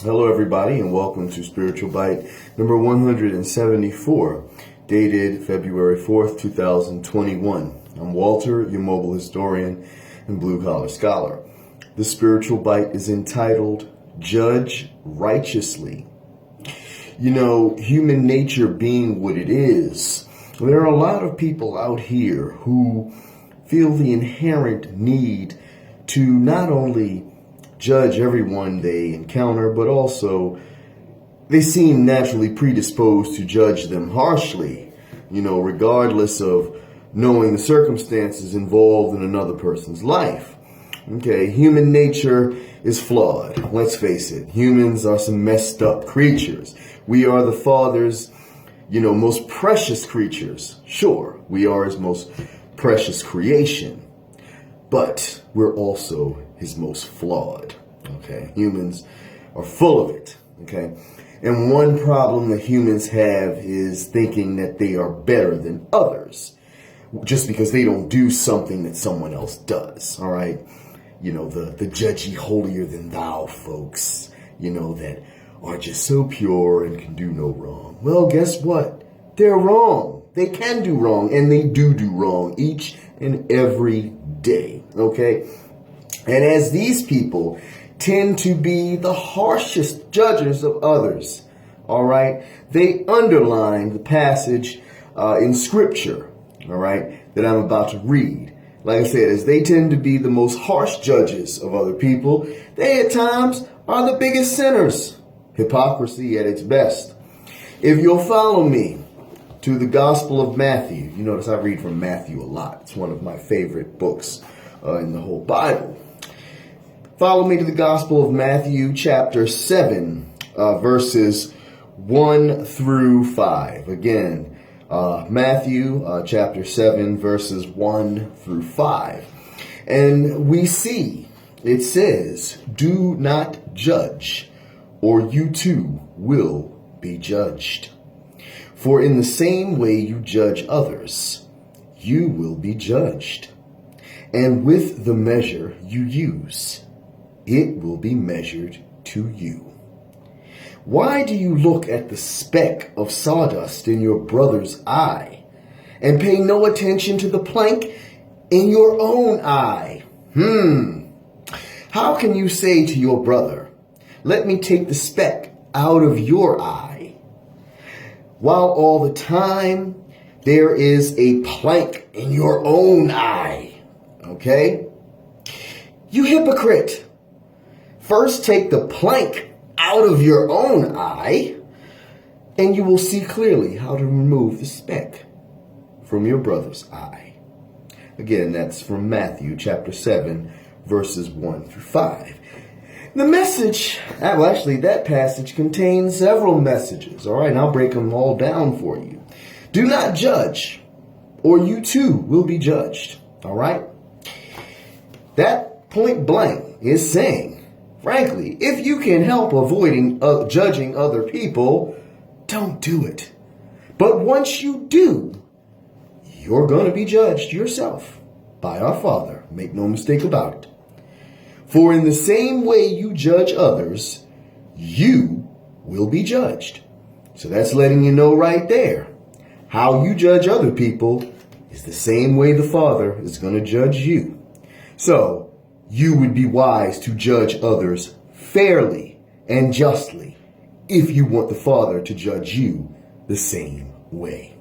Hello, everybody, and welcome to Spiritual Bite number 174, dated February 4th, 2021. I'm Walter, your mobile historian and blue-collar scholar. The Spiritual Bite is entitled, Judge Righteously. You know, human nature being what it is, there are a lot of people out here who feel the inherent need to not only judge everyone they encounter, but also they seem naturally predisposed to judge them harshly, regardless of knowing the circumstances involved in another person's life. Okay, human nature is flawed. Let's face it. Humans are some messed up creatures. We are the Father's, most precious creatures. Sure, we are his most precious creation, but we're also his most flawed. Okay, humans are full of it. Okay, and one problem that humans have is thinking that they are better than others just because they don't do something that someone else does. All right, the judgy holier than thou folks, that are just so pure and can do no wrong. Well, guess what? They're wrong. They can do wrong, and they do wrong each and every day. Okay, and as these people tend to be the harshest judges of others, all right, they underline the passage in Scripture, all right, that I'm about to read. Like I said, as they tend to be the most harsh judges of other people, they at times are the biggest sinners. Hypocrisy at its best. If you'll follow me to the Gospel of Matthew, you notice I read from Matthew a lot. It's one of my favorite books in the whole Bible. Follow me to the Gospel of Matthew, chapter 7, verses 1 through 5. Again, Matthew, chapter 7, verses 1 through 5. And we see, it says, "Do not judge, or you too will be judged. For in the same way you judge others, you will be judged. And with the measure you use, it will be measured to you. Why do you look at the speck of sawdust in your brother's eye and pay no attention to the plank in your own eye? How can you say to your brother, 'Let me take the speck out of your eye,' while all the time there is a plank in your own eye?" Okay? You hypocrite! First take the plank out of your own eye, and you will see clearly how to remove the speck from your brother's eye. Again, that's from Matthew chapter 7, verses 1 through 5. The message, that passage contains several messages. All right, and I'll break them all down for you. Do not judge, or you too will be judged. All right? That point blank is saying, frankly, if you can help avoiding judging other people, don't do it. But once you do, you're going to be judged yourself by our Father. Make no mistake about it. For in the same way you judge others, you will be judged. So that's letting you know right there. How you judge other people is the same way the Father is going to judge you. So you would be wise to judge others fairly and justly if you want the Father to judge you the same way.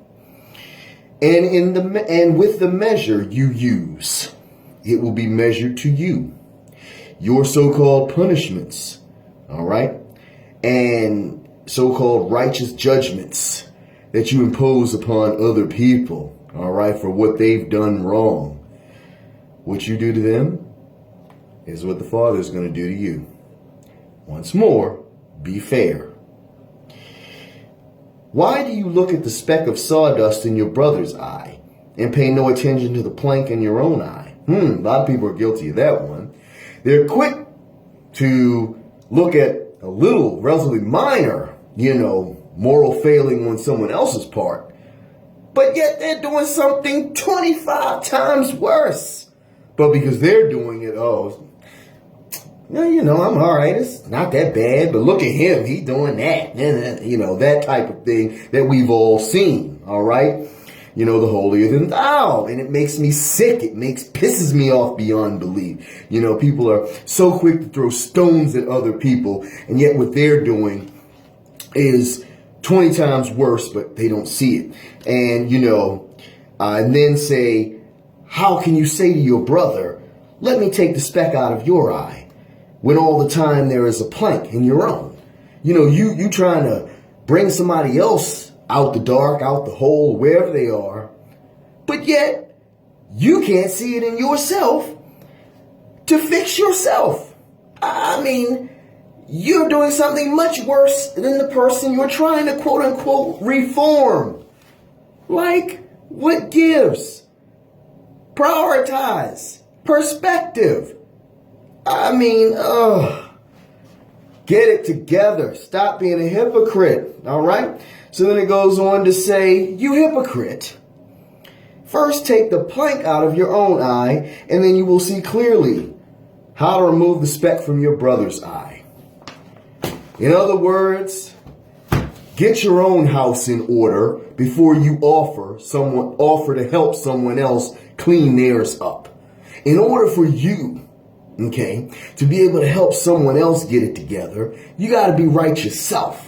And with the measure you use, it will be measured to you. Your so-called punishments, all right, and so-called righteous judgments that you impose upon other people, all right, for what they've done wrong. What you do to them is what the Father is going to do to you. Once more, be fair. Why do you look at the speck of sawdust in your brother's eye and pay no attention to the plank in your own eye? A lot of people are guilty of that one. They're quick to look at a little, relatively minor, moral failing on someone else's part, but yet they're doing something 25 times worse. But because they're doing it, I'm all right. It's not that bad, but look at him. He doing that. That type of thing that we've all seen. All right. The holier than thou. And it makes me sick. It pisses me off beyond belief. People are so quick to throw stones at other people. And yet what they're doing is 20 times worse, but they don't see it. And then say, how can you say to your brother, let me take the speck out of your eye, when all the time there is a plank in your own? You trying to bring somebody else out the dark, out the hole, wherever they are, but yet you can't see it in yourself to fix yourself. I mean, you're doing something much worse than the person you're trying to quote unquote reform. Like, what gives? Prioritize. Perspective. I mean, get it together. Stop being a hypocrite. All right? So then it goes on to say, you hypocrite. First take the plank out of your own eye, and then you will see clearly how to remove the speck from your brother's eye. In other words, get your own house in order before you offer to help someone else clean theirs up. In order for you, to be able to help someone else get it together, you got to be right yourself.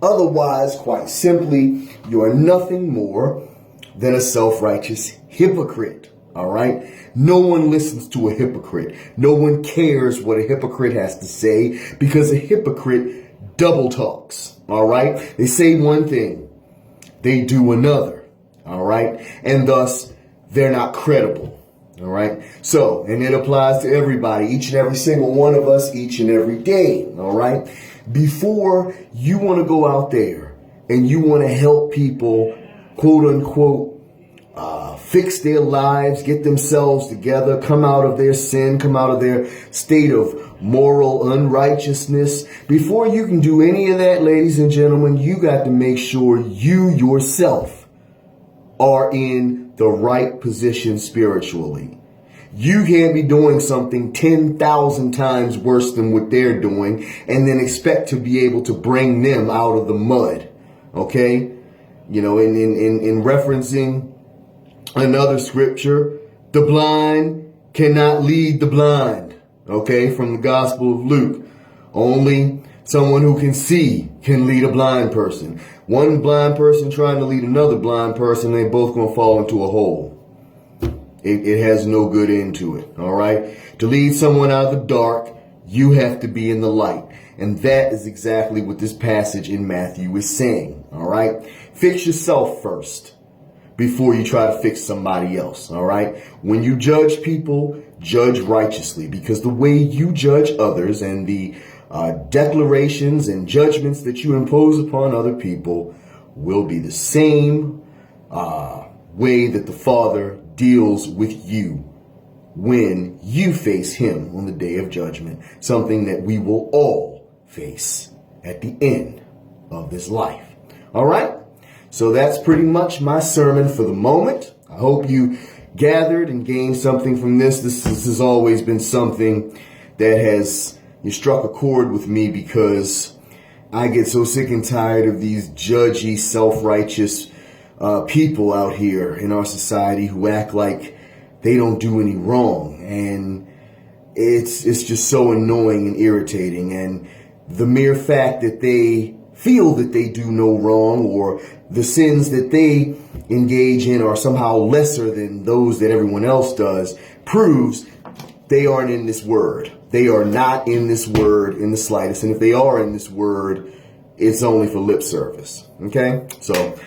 Otherwise, quite simply, you are nothing more than a self-righteous hypocrite. All right? No one listens to a hypocrite. No one cares what a hypocrite has to say, because a hypocrite double talks. All right? They say one thing, they do another. All right? And thus, they're not credible. All right? So, and it applies to everybody, each and every single one of us, each and every day. All right? Before you want to go out there and you want to help people, quote unquote, fix their lives, get themselves together, come out of their sin, come out of their state of moral unrighteousness. Before you can do any of that, ladies and gentlemen, you got to make sure you yourself are in the right position spiritually. You can't be doing something 10,000 times worse than what they're doing and then expect to be able to bring them out of the mud. Okay? In referencing another scripture, the blind cannot lead the blind. Okay? From the Gospel of Luke. Only someone who can see can lead a blind person. One blind person trying to lead another blind person, they both going to fall into a hole. It has no good end to it, all right? To lead someone out of the dark, you have to be in the light. And that is exactly what this passage in Matthew is saying, all right? Fix yourself first before you try to fix somebody else, all right? When you judge people, judge righteously, because the way you judge others and the declarations and judgments that you impose upon other people will be the same way that the Father deals with you when you face him on the day of judgment, something that we will all face at the end of this life. All right? So that's pretty much my sermon for the moment. I hope you gathered and gained something from this. This has always been something that has struck a chord with me, because I get so sick and tired of these judgy, self-righteous people out here in our society who act like they don't do any wrong. And it's just so annoying and irritating. And the mere fact that they feel that they do no wrong, or the sins that they engage in are somehow lesser than those that everyone else does, proves they aren't in this word. They are not in this word in the slightest. And if they are in this word, it's only for lip service. Okay? So,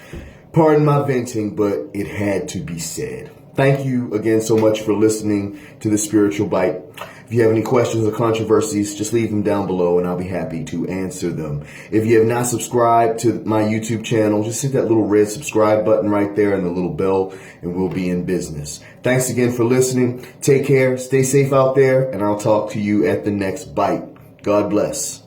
pardon my venting, but it had to be said. Thank you again so much for listening to the Spiritual Bite. If you have any questions or controversies, just leave them down below and I'll be happy to answer them. If you have not subscribed to my YouTube channel, just hit that little red subscribe button right there and the little bell, and we'll be in business. Thanks again for listening. Take care, stay safe out there, and I'll talk to you at the next bite. God bless.